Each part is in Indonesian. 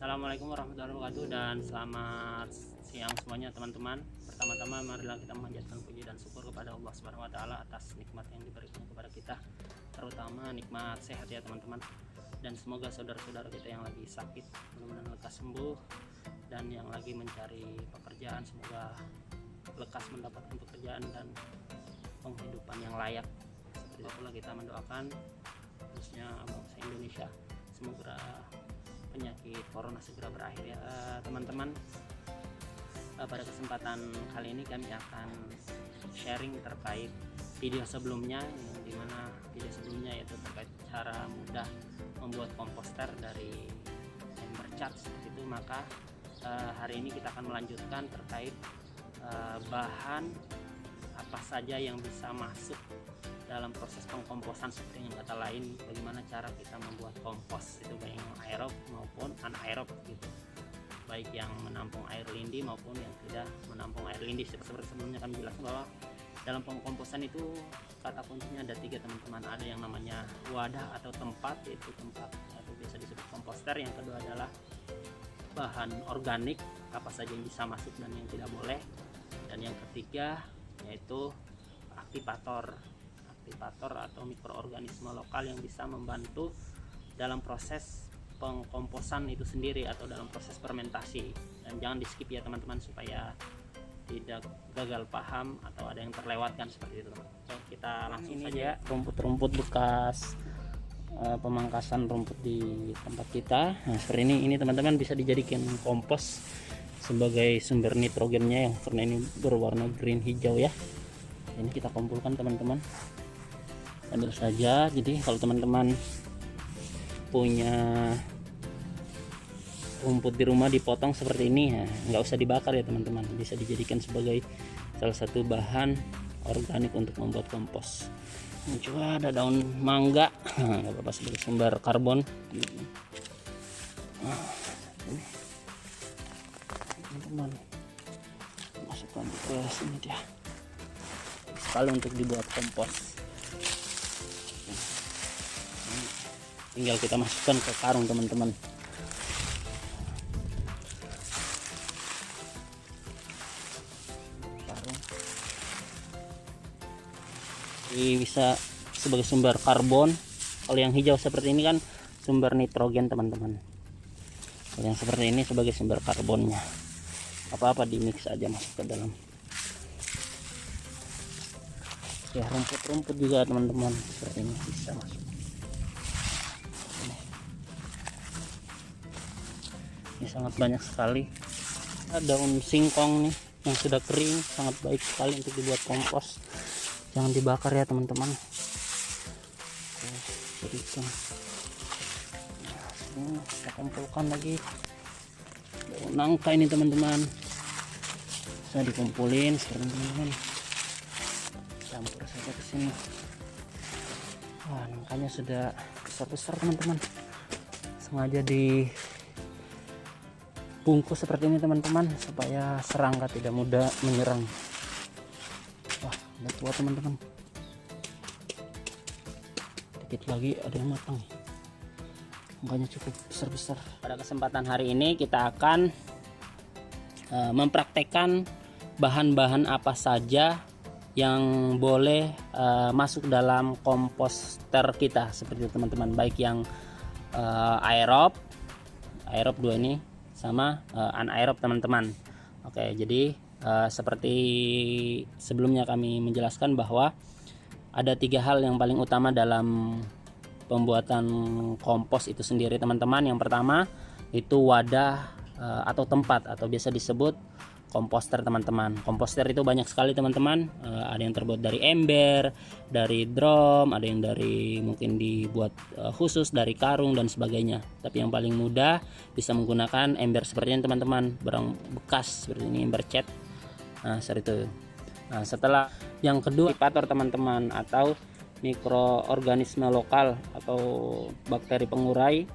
Assalamualaikum warahmatullahi wabarakatuh dan selamat siang semuanya teman-teman. Pertama-tama marilah kita memanjatkan puji dan syukur kepada Allah Subhanahu wa taala atas nikmat yang diberikan kepada kita, terutama nikmat sehat ya teman-teman. Dan semoga saudara-saudara kita yang lagi sakit mudah-mudahan lekas sembuh, dan yang lagi mencari pekerjaan semoga lekas mendapatkan pekerjaan dan penghidupan yang layak. Seperti itulah kita mendoakan khususnya bangsa Indonesia, semoga penyakit corona segera berakhir ya teman-teman. Pada kesempatan kali ini kami akan sharing terkait video sebelumnya, yang dimana video sebelumnya yaitu terkait cara mudah membuat komposter dari ember cat seperti itu. Maka hari ini kita akan melanjutkan terkait bahan apa saja yang bisa masuk dalam proses pengkomposan, seperti yang kata lain bagaimana cara kita membuat kompos itu, baik yang aerob maupun anaerob gitu, baik yang menampung air lindi maupun yang tidak menampung air lindi. Seperti sebelumnya kami jelaskan bahwa dalam pengkomposan itu kata kuncinya ada 3 teman-teman. Ada yang namanya wadah atau tempat, yaitu tempat atau biasa disebut komposter. Yang kedua adalah bahan organik, apa saja yang bisa masuk dan yang tidak boleh. Dan yang ketiga yaitu aktivator atau mikroorganisme lokal yang bisa membantu dalam proses pengkomposan itu sendiri atau dalam proses fermentasi. Dan jangan di skip ya teman-teman supaya tidak gagal paham atau ada yang terlewatkan seperti itu. Oke, kita langsung saja. Rumput-rumput bekas pemangkasan rumput di tempat kita. Nah, seperti ini teman-teman bisa dijadikan kompos sebagai sumber nitrogennya, yang karena ini berwarna green hijau ya. Ini kita kumpulkan teman-teman, ambil saja. Jadi kalau teman-teman punya rumput di rumah dipotong seperti ini ya, nggak usah dibakar ya teman-teman, bisa dijadikan sebagai salah satu bahan organik untuk membuat kompos. Ini juga ada daun mangga, nggak apa-apa, sebagai sumber karbon. Ini teman-teman masukkan ke sini dia, sekali untuk dibuat kompos. Tinggal kita masukkan ke karung teman-teman. Karung ini bisa sebagai sumber karbon. Kalau yang hijau seperti ini kan sumber nitrogen teman-teman. Kalau yang seperti ini sebagai sumber karbonnya. Apa-apa di mix aja masuk ke dalam. Ya, rumput-rumput juga teman-teman seperti ini bisa masuk. Ini sangat banyak sekali. Ada daun singkong nih yang sudah kering, sangat baik sekali untuk dibuat kompos. Jangan dibakar ya teman-teman. Jadi ini kita kumpulkan lagi. Daun nangka ini teman-teman, bisa dikumpulin sekarang teman-teman. Campur saja ke sini. Wah, nangkanya sudah besar-besar teman-teman. Sengaja dibungkus seperti ini teman-teman supaya serangga tidak mudah menyerang. Wah, udah tua teman-teman. Dikit lagi ada yang matang. Nangkanya cukup besar-besar. Pada kesempatan hari ini kita akan mempraktekkan bahan-bahan apa saja yang boleh masuk dalam komposter kita seperti itu teman-teman, baik yang aerob 2 ini sama anaerob teman-teman. Oke, jadi seperti sebelumnya kami menjelaskan bahwa ada 3 hal yang paling utama dalam pembuatan kompos itu sendiri teman-teman. Yang pertama itu wadah atau tempat atau biasa disebut komposter teman-teman. Komposter itu banyak sekali teman-teman. Ada yang terbuat dari ember, dari drum, ada yang dari mungkin dibuat khusus dari karung dan sebagainya. Tapi yang paling mudah bisa menggunakan ember seperti ini teman-teman, barang bekas seperti ini, ember cat. Nah, seperti itu. Nah, setelah yang kedua aktivator teman-teman atau mikroorganisme lokal atau bakteri pengurai.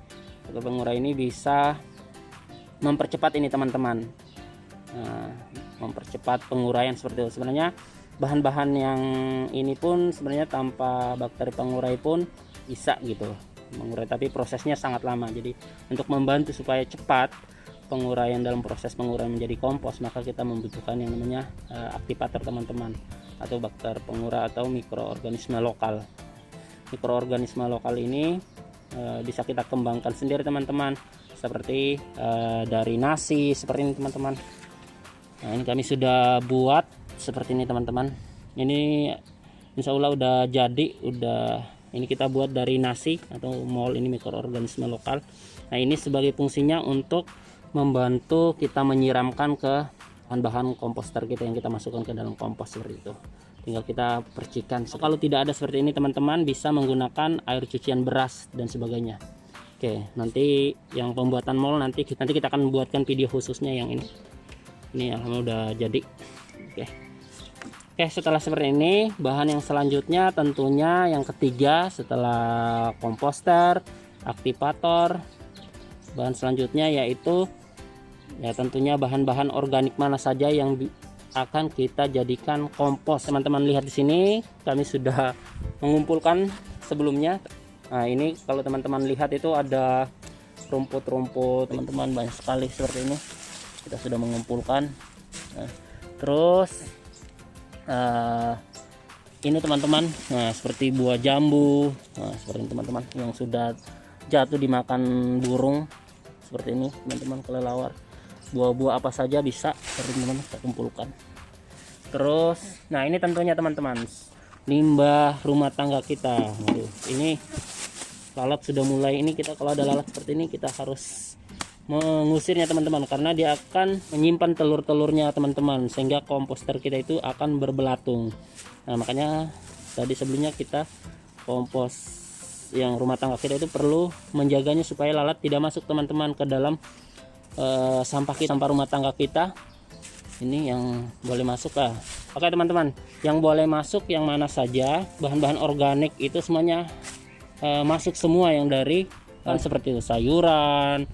Atau pengurai ini bisa mempercepat ini teman-teman. Mempercepat penguraian seperti itu. Sebenarnya bahan-bahan yang ini pun sebenarnya tanpa bakteri pengurai pun bisa gitu. mengurai, tapi prosesnya sangat lama. Jadi untuk membantu supaya cepat penguraian dalam proses penguraian menjadi kompos, maka kita membutuhkan yang namanya aktivator teman-teman, atau bakteri pengurai atau mikroorganisme lokal. Mikroorganisme lokal ini bisa kita kembangkan sendiri teman-teman, seperti dari nasi seperti ini teman-teman. Nah, ini kami sudah buat seperti ini teman-teman. Ini insya Allah udah jadi, ini kita buat dari nasi atau mol, ini mikroorganisme lokal. Nah, ini sebagai fungsinya untuk membantu kita menyiramkan ke bahan-bahan komposter kita yang kita masukkan ke dalam kompos seperti itu. Tinggal kita percikan. So, kalau tidak ada seperti ini teman-teman, bisa menggunakan air cucian beras dan sebagainya. Oke, nanti yang pembuatan mol nanti kita akan membuatkan video khususnya yang ini. Ini alhamdulillah udah jadi. Oke, setelah seperti ini, bahan yang selanjutnya tentunya yang ketiga setelah komposter, aktivator, bahan selanjutnya yaitu ya tentunya bahan-bahan organik mana saja yang akan kita jadikan kompos. Teman-teman lihat di sini, kami sudah mengumpulkan sebelumnya. Nah, ini kalau teman-teman lihat itu ada rumput-rumput teman-teman, banyak sekali seperti ini. Kita sudah mengumpulkan. Nah, terus ini teman-teman, nah seperti buah jambu, nah seperti ini teman-teman, yang sudah jatuh dimakan burung seperti ini teman-teman, kelelawar. Buah-buah apa saja bisa seperti teman-teman kita kumpulkan. Terus nah ini tentunya teman-teman limbah rumah tangga kita. Ini lalat sudah mulai, ini kita kalau ada lalat seperti ini kita harus mengusirnya teman-teman, karena dia akan menyimpan telur-telurnya teman-teman, sehingga komposter kita itu akan berbelatung. Nah, makanya tadi sebelumnya kita kompos yang rumah tangga kita itu perlu menjaganya supaya lalat tidak masuk teman-teman ke dalam sampah rumah tangga kita. Ini yang boleh masuk lah. Oke teman-teman, yang boleh masuk yang mana saja, bahan-bahan organik itu semuanya masuk semua, yang dari kan seperti itu sayuran,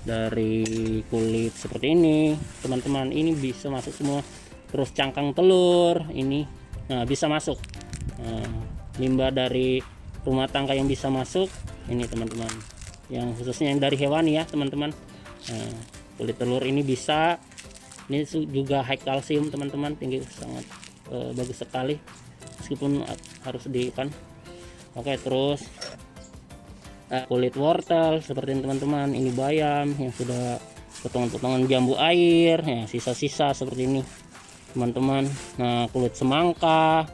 dari kulit seperti ini teman-teman, ini bisa masuk semua. Terus cangkang telur ini nah bisa masuk. Limbah dari rumah tangga yang bisa masuk ini teman-teman, yang khususnya yang dari hewani ya teman-teman. Kulit telur ini bisa, ini juga high kalsium teman-teman, tinggi, sangat bagus sekali meskipun harus diikan. Oke, terus kulit wortel seperti ini teman-teman, ini bayam yang sudah potongan-potongan jambu air ya, sisa-sisa seperti ini teman-teman. Nah, kulit semangka,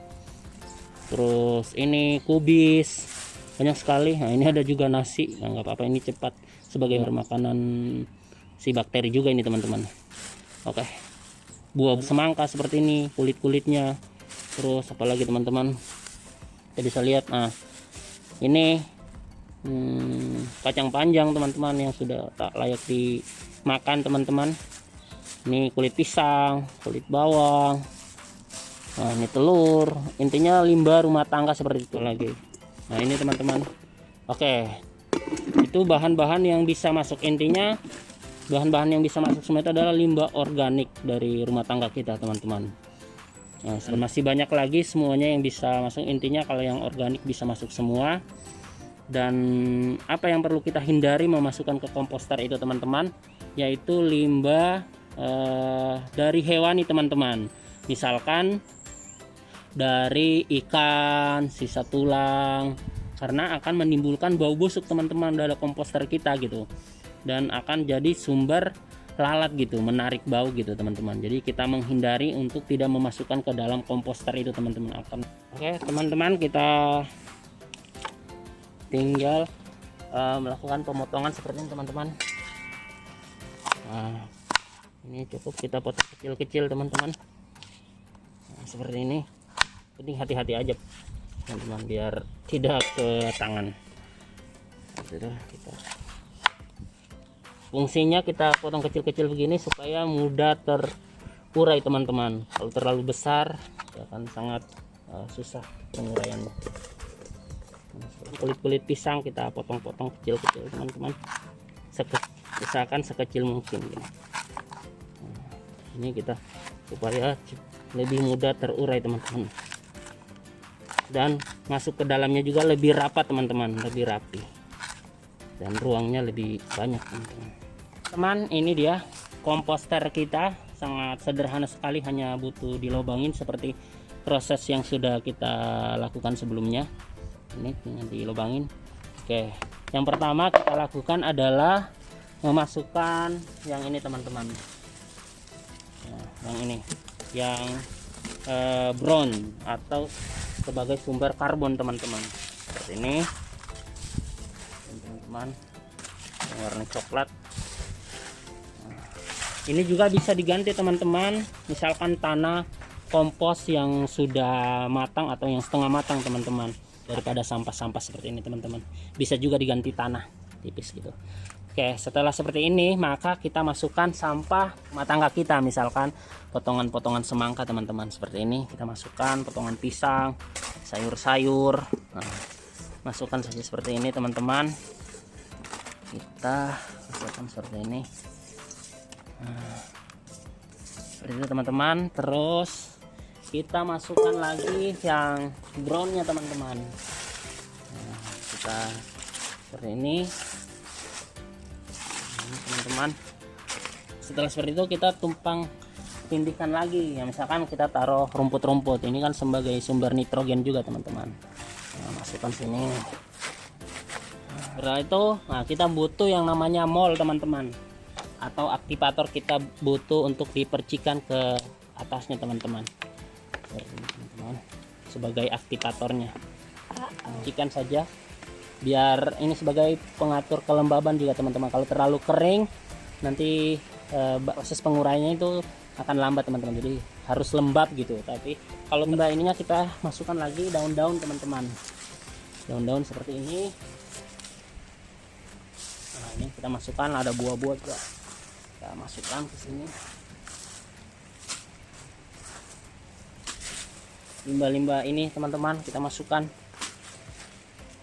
terus ini kubis, banyak sekali. Nah, ini ada juga nasi, nah, nggak apa-apa, ini cepat sebagai makanan si bakteri juga ini teman-teman. Oke, buah semangka seperti ini, kulit-kulitnya. Terus apalagi teman-teman, kita bisa lihat, nah ini kacang panjang teman-teman yang sudah tak layak dimakan teman-teman. Ini kulit pisang, kulit bawang, nah ini telur, intinya limbah rumah tangga seperti itu lagi. Nah ini teman-teman. Oke, itu bahan-bahan yang bisa masuk, intinya bahan-bahan yang bisa masuk semua itu adalah limbah organik dari rumah tangga kita teman-teman. Nah, masih banyak lagi semuanya yang bisa masuk, intinya kalau yang organik bisa masuk semua. Dan apa yang perlu kita hindari memasukkan ke komposter itu teman-teman, yaitu limbah dari hewani teman-teman, misalkan dari ikan, sisa tulang, karena akan menimbulkan bau busuk teman-teman dalam komposter kita gitu, dan akan jadi sumber lalat gitu, menarik bau gitu teman-teman. Jadi kita menghindari untuk tidak memasukkan ke dalam komposter itu teman-teman. Oke teman-teman, kita tinggal melakukan pemotongan seperti ini teman-teman. Nah, ini cukup kita potong kecil-kecil teman-teman. Nah, seperti ini. Jadi hati-hati aja teman-teman biar tidak ke tangan. Fungsinya kita potong kecil-kecil begini supaya mudah terurai teman-teman. Kalau terlalu besar akan sangat susah penguraiannya. Kulit-kulit pisang kita potong-potong kecil-kecil teman-teman, usahakan sekecil mungkin. Ini kita supaya lebih mudah terurai teman-teman, dan masuk ke dalamnya juga lebih rapat teman-teman, lebih rapi. dan ruangnya lebih banyak teman-teman. Teman, ini dia komposter kita, sangat sederhana sekali, hanya butuh dilobangin seperti proses yang sudah kita lakukan sebelumnya. Ini tinggal dilobangin. Oke, yang pertama kita lakukan adalah memasukkan yang ini teman-teman. Nah, yang ini, yang brown atau sebagai sumber karbon teman-teman. Seperti ini teman-teman, warna coklat. Nah, ini juga bisa diganti teman-teman, misalkan tanah kompos yang sudah matang atau yang setengah matang teman-teman, daripada sampah-sampah seperti ini teman-teman, bisa juga diganti tanah tipis gitu. Oke, setelah seperti ini maka kita masukkan sampah rumah tangga kita, misalkan potongan-potongan semangka teman-teman, seperti ini kita masukkan, potongan pisang, sayur-sayur. Nah, masukkan saja seperti ini teman-teman, kita masukkan seperti ini. Nah, seperti itu teman-teman. Terus kita masukkan lagi yang brownnya teman-teman. Nah, kita seperti ini teman-teman. Setelah seperti itu kita tumpang tindihkan lagi, ya misalkan kita taruh rumput-rumput, ini kan sebagai sumber nitrogen juga teman-teman. Nah, masukkan sini. Setelah itu nah kita butuh yang namanya mol teman-teman, atau aktivator kita butuh untuk dipercikan ke atasnya teman-teman. Sebagai aktivatornya, percikan saja biar ini sebagai pengatur kelembaban juga teman-teman. Kalau terlalu kering nanti proses penguraiannya itu akan lambat teman-teman, jadi harus lembab gitu. Tapi kalau mbak ininya kita masukkan lagi daun-daun teman-teman, daun-daun seperti ini. Nah, ini kita masukkan, ada buah-buah juga kita masukkan ke sini. Limbah-limbah ini teman-teman kita masukkan.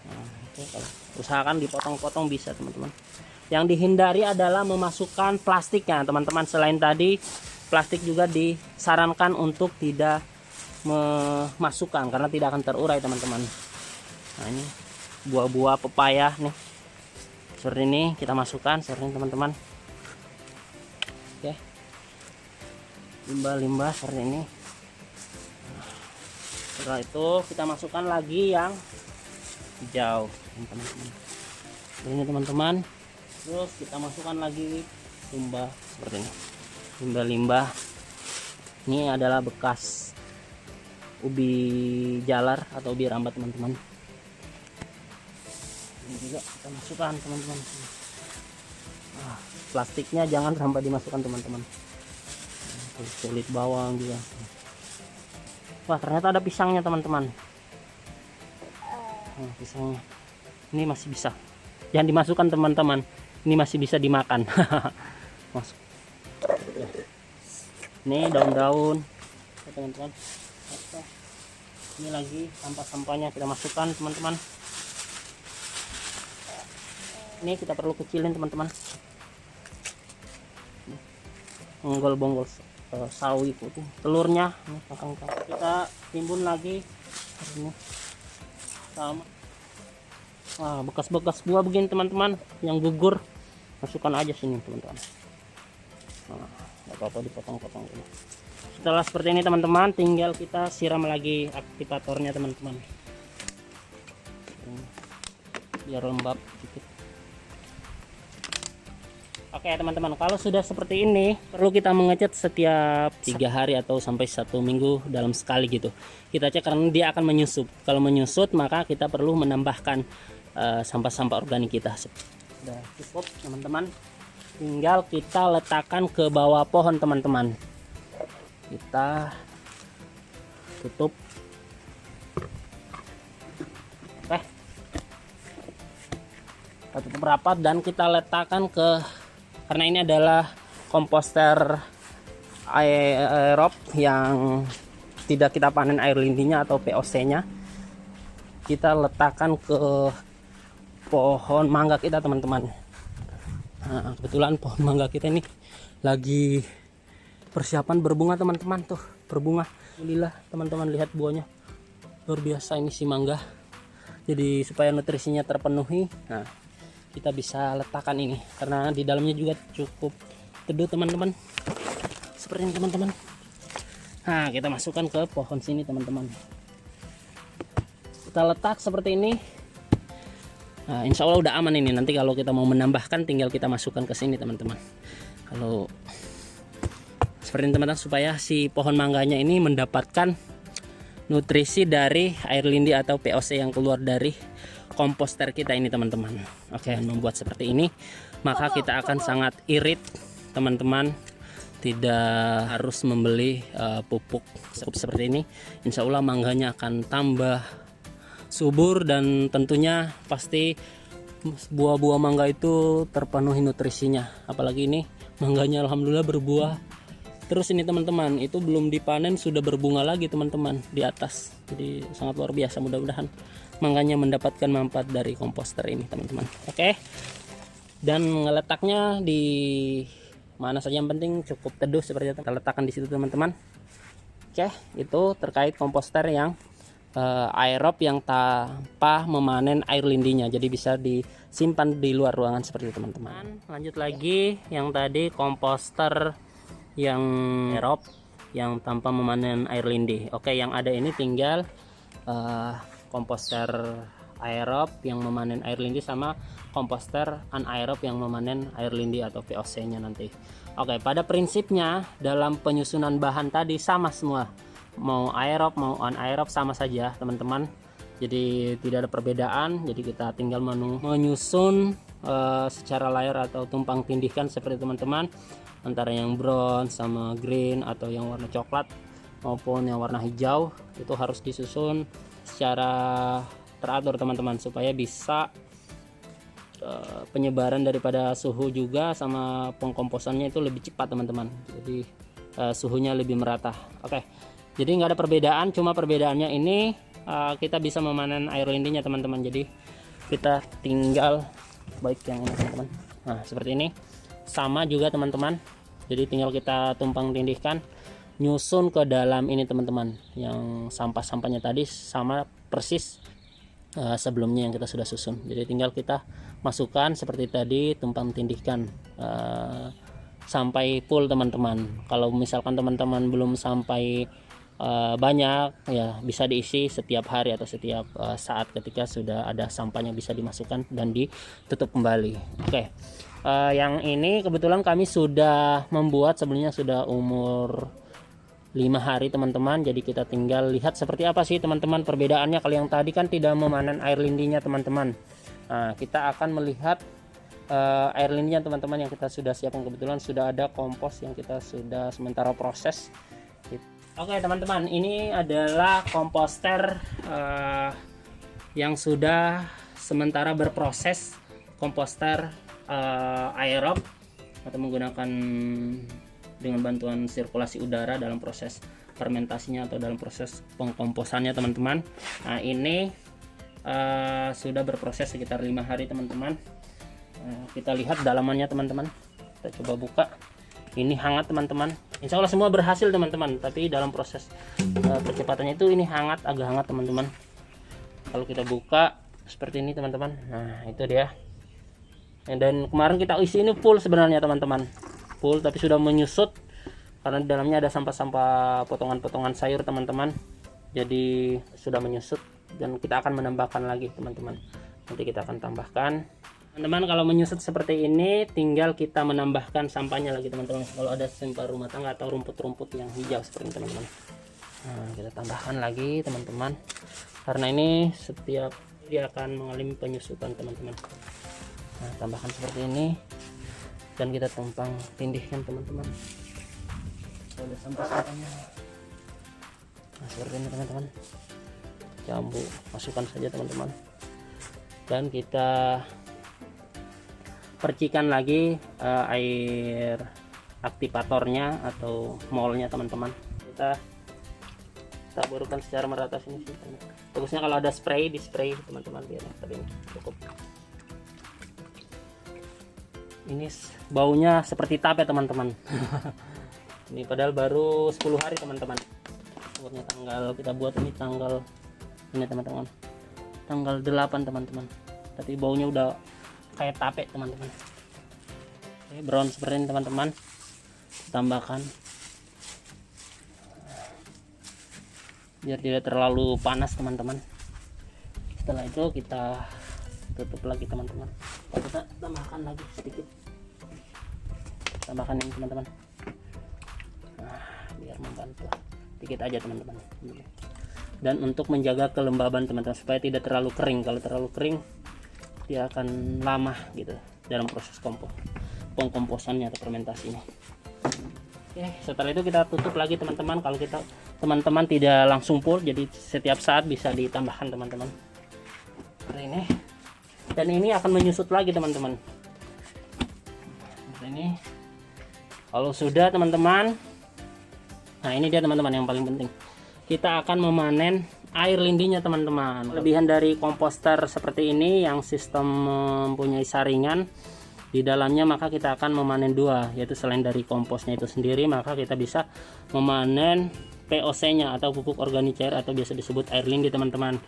Nah, usahakan dipotong-potong bisa teman-teman. Yang dihindari adalah memasukkan plastiknya teman-teman. Selain tadi plastik juga disarankan untuk tidak memasukkan karena tidak akan terurai teman-teman. Nah, ini buah-buah pepaya nih seperti ini kita masukkan seperti ini teman-teman. Oke, limbah-limbah seperti ini. Setelah itu kita masukkan lagi yang hijau teman-teman. Ini teman-teman. Terus kita masukkan lagi limbah seperti ini. Limbah-limbah. Ini adalah bekas ubi jalar atau ubi rambat teman-teman. Ini juga kita masukkan teman-teman. Nah, plastiknya jangan sampai dimasukkan teman-teman. Kulit bawang juga. Wah, ternyata ada pisangnya teman-teman. Nah, pisangnya ini masih bisa, jangan dimasukkan teman-teman, ini masih bisa dimakan. Masuk. Ini daun-daun teman-teman. Ini lagi sampah-sampahnya kita masukkan teman-teman. Ini kita perlu kecilin teman-teman. Bonggol-bonggol sawi putih, telurnya ini kita timbun lagi ini sama. Wah, bekas-bekas buah begini teman-teman yang gugur, masukkan aja sini teman-teman. Nah, nggak apa-apa dipotong-potong dulu. Setelah seperti ini teman-teman, tinggal kita siram lagi aktivatornya teman-teman, biar lembab sedikit. Oke teman-teman, kalau sudah seperti ini perlu kita mengecat setiap 3 hari atau sampai 1 minggu dalam sekali gitu. Kita cek karena dia akan menyusut. Kalau menyusut maka kita perlu menambahkan sampah-sampah organik kita. Sudah cukup teman-teman, tinggal kita letakkan ke bawah pohon teman-teman. Kita tutup. Oke, kita tutup rapat dan kita letakkan ke, karena ini adalah komposter aerob yang tidak kita panen air lindinya atau POC nya, kita letakkan ke pohon mangga kita teman-teman. Nah, kebetulan pohon mangga kita ini lagi persiapan berbunga teman-teman, tuh berbunga. Alhamdulillah teman-teman, lihat buahnya luar biasa ini si mangga. Jadi supaya nutrisinya terpenuhi, nah kita bisa letakkan ini, karena di dalamnya juga cukup teduh teman-teman. Seperti ini teman-teman. Nah, kita masukkan ke pohon sini teman-teman. Kita letak seperti ini. Nah, insya Allah udah aman ini. Nanti kalau kita mau menambahkan tinggal kita masukkan ke sini teman-teman. Kalau seperti ini teman-teman, supaya si pohon mangganya ini mendapatkan nutrisi dari air lindi atau VOC yang keluar dari komposter kita ini teman-teman. Oke, membuat seperti ini maka kita akan sangat irit teman-teman, tidak harus membeli pupuk seperti ini. Insya Allah mangganya akan tambah subur dan tentunya pasti buah-buah mangga itu terpenuhi nutrisinya. Apalagi ini mangganya alhamdulillah berbuah terus ini teman-teman. Itu belum dipanen sudah berbunga lagi teman-teman di atas. Jadi sangat luar biasa. Mudah-mudahan mangganya mendapatkan manfaat dari komposter ini teman-teman. Oke, dan ngeletaknya di mana saja yang penting cukup teduh seperti itu, kita letakkan di situ teman-teman. Oke, itu terkait komposter yang aerob yang tanpa memanen air lindinya, jadi bisa disimpan di luar ruangan seperti itu teman-teman. Lanjut lagi yang tadi komposter yang aerob yang tanpa memanen air lindi. Oke, yang ada ini tinggal komposter aerob yang memanen air lindi sama komposter anaerob yang memanen air lindi atau VOC nya nanti. Oke, pada prinsipnya dalam penyusunan bahan tadi sama semua, mau aerob mau anaerob sama saja teman-teman, jadi tidak ada perbedaan. Jadi kita tinggal menyusun secara layer atau tumpang tindihkan seperti teman-teman, antara yang brown sama green atau yang warna coklat maupun yang warna hijau, itu harus disusun secara teratur teman-teman, supaya bisa penyebaran daripada suhu juga sama pengkomposannya itu lebih cepat teman-teman. Jadi suhunya lebih merata. Oke, jadi nggak ada perbedaan, cuma perbedaannya ini kita bisa memanen air lindinya teman-teman. Jadi kita tinggal baik yang ini teman-teman. Nah seperti ini sama juga teman-teman. Jadi tinggal kita tumpang tindihkan, nyusun ke dalam ini teman-teman. Yang sampah-sampahnya tadi sama persis sebelumnya yang kita sudah susun. Jadi tinggal kita masukkan seperti tadi, tumpang tindihkan sampai full teman-teman. Kalau misalkan teman-teman belum sampai banyak, ya bisa diisi setiap hari atau setiap saat ketika sudah ada sampahnya bisa dimasukkan dan ditutup kembali. Oke, yang ini kebetulan kami sudah membuat sebelumnya, sudah umur 5 hari teman-teman. Jadi kita tinggal lihat seperti apa sih teman-teman perbedaannya. Kalau yang tadi kan tidak memanen air lindinya teman-teman. Nah, kita akan melihat air lindinya teman-teman yang kita sudah siapkan. Kebetulan sudah ada kompos yang kita sudah sementara proses. Oke teman-teman, ini adalah komposter yang sudah sementara berproses, komposter aerob atau menggunakan dengan bantuan sirkulasi udara dalam proses fermentasinya atau dalam proses pengkomposannya teman-teman. Nah ini sudah berproses sekitar 5 hari teman-teman. Kita lihat dalamannya teman-teman, kita coba buka. Ini hangat teman-teman, insya Allah semua berhasil teman-teman, tapi dalam proses percepatannya itu ini hangat, agak hangat teman-teman. Kalau kita buka seperti ini teman-teman, nah itu dia. Dan kemarin kita isi ini full sebenarnya teman-teman, full, tapi sudah menyusut karena di dalamnya ada sampah-sampah potongan-potongan sayur teman-teman. Jadi sudah menyusut dan kita akan menambahkan lagi teman-teman. Nanti kita akan tambahkan teman-teman. Kalau menyusut seperti ini tinggal kita menambahkan sampahnya lagi teman-teman. Kalau ada sampah rumah tangga atau rumput-rumput yang hijau seperti ini teman-teman, nah kita tambahkan lagi teman-teman, karena ini setiap dia akan mengalami penyusutan teman-teman. Nah tambahkan seperti ini dan kita tumpang tindihkan teman-teman. Ada sampah-sampahnya, nah seperti ini teman-teman. Jambu masukkan saja teman-teman, dan kita percikan lagi air aktivatornya atau molnya teman-teman. Kita taburkan secara merata sini sih. Bagusnya kalau ada spray, di spray teman-teman biar lebih cukup. Ini baunya seperti tape teman-teman. Ini padahal baru 10 hari teman-teman. Umurnya tanggal kita buat ini tanggal ini teman-teman, tanggal 8 teman-teman, tapi baunya udah kayak tape teman-teman. Oke, brown seperti ini teman-teman. Tambahkan biar tidak terlalu panas teman-teman. Setelah itu kita tutup lagi teman-teman. Kita tambahkan lagi sedikit, tambahkan ini teman-teman. Nah, biar membantu sedikit aja teman-teman. Dan untuk menjaga kelembaban teman-teman supaya tidak terlalu kering. Kalau terlalu kering dia akan lama gitu dalam proses pengkomposannya atau fermentasinya. Oke, setelah itu kita tutup lagi teman-teman. Kalau teman-teman tidak langsung full, jadi setiap saat bisa ditambahkan teman-teman seperti ini. Dan ini akan menyusut lagi teman-teman seperti ini. Kalau sudah teman-teman, nah ini dia teman-teman yang paling penting, kita akan memanen air lindinya teman-teman. Kelebihan dari komposter seperti ini yang sistem mempunyai saringan di dalamnya, maka kita akan memanen dua, yaitu selain dari komposnya itu sendiri, maka kita bisa memanen POC nya atau pupuk organik cair atau biasa disebut air lindi teman-teman.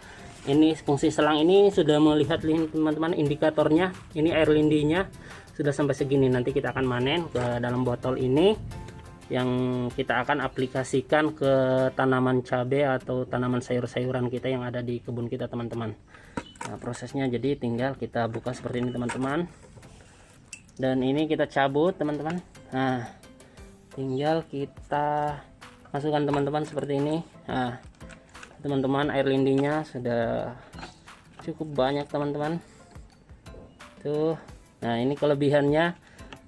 Ini fungsi selang ini sudah melihat teman-teman indikatornya, ini air lindinya sudah sampai segini. Nanti kita akan manen ke dalam botol ini yang kita akan aplikasikan ke tanaman cabai atau tanaman sayur-sayuran kita yang ada di kebun kita teman-teman. Nah, prosesnya jadi tinggal kita buka seperti ini teman-teman, dan ini kita cabut teman-teman. Nah, tinggal kita masukkan teman-teman seperti ini. Nah teman-teman, air lindinya sudah cukup banyak teman-teman tuh. Nah ini kelebihannya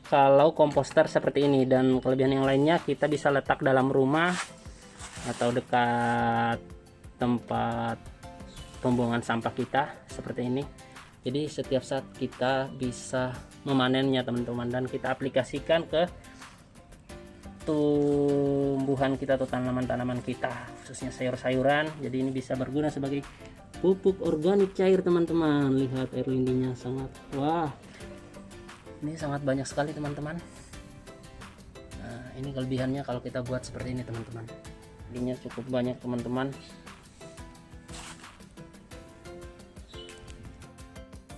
kalau komposter seperti ini, dan kelebihan yang lainnya kita bisa letak dalam rumah atau dekat tempat pembuangan sampah kita seperti ini. Jadi setiap saat kita bisa memanennya teman-teman, dan kita aplikasikan ke tumbuhan kita atau tanaman-tanaman kita, khususnya sayur-sayuran. Jadi ini bisa berguna sebagai pupuk organik cair teman-teman. Lihat air lindinya sangat, wah ini sangat banyak sekali teman-teman. Nah ini kelebihannya kalau kita buat seperti ini teman-teman. Lindinya cukup banyak teman-teman.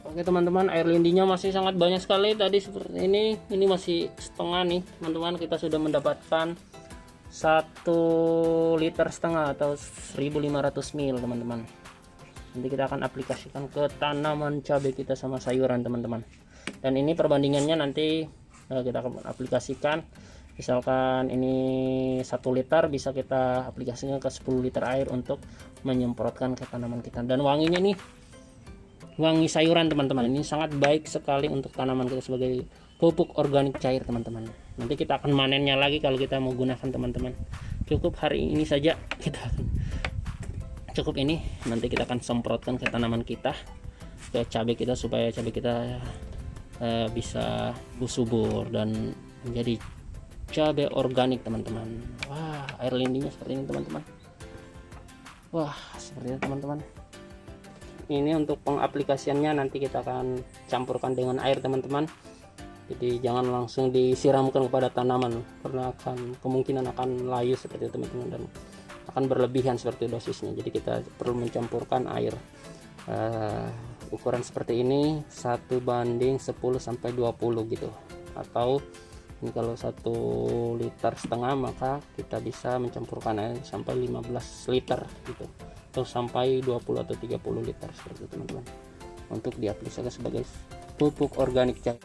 Oke teman-teman, air lindinya masih sangat banyak sekali. Tadi seperti ini masih setengah nih teman-teman. Kita sudah mendapatkan 1,5 liter atau 1500 ml teman-teman. Nanti kita akan aplikasikan ke tanaman cabai kita sama sayuran teman-teman. Dan ini perbandingannya nanti kita akan aplikasikan. Misalkan ini 1 liter, bisa kita aplikasikan ke 10 liter air untuk menyemprotkan ke tanaman kita. Dan wanginya nih, wangi sayuran teman-teman, ini sangat baik sekali untuk tanaman kita sebagai pupuk organik cair teman-teman. Nanti kita akan manennya lagi kalau kita mau gunakan teman-teman. Cukup hari ini saja kita cukup ini, nanti kita akan semprotkan ke tanaman kita, ke cabai kita, supaya cabai kita bisa subur dan menjadi cabai organik teman-teman. Wah air lindinya seperti ini teman-teman. Wah seperti itu teman-teman. Ini untuk pengaplikasiannya nanti kita akan campurkan dengan air teman-teman. Jadi jangan langsung disiramkan kepada tanaman, karena kemungkinan akan layu seperti itu teman-teman, dan akan berlebihan seperti dosisnya. Jadi kita perlu mencampurkan air ukuran seperti ini 1:10 sampai 20 gitu, atau ini kalau 1,5 liter maka kita bisa mencampurkan air sampai 15 liter gitu, atau sampai 20 atau 30 liter seperti itu teman-teman, untuk diaplikasikan sebagai pupuk organik cair.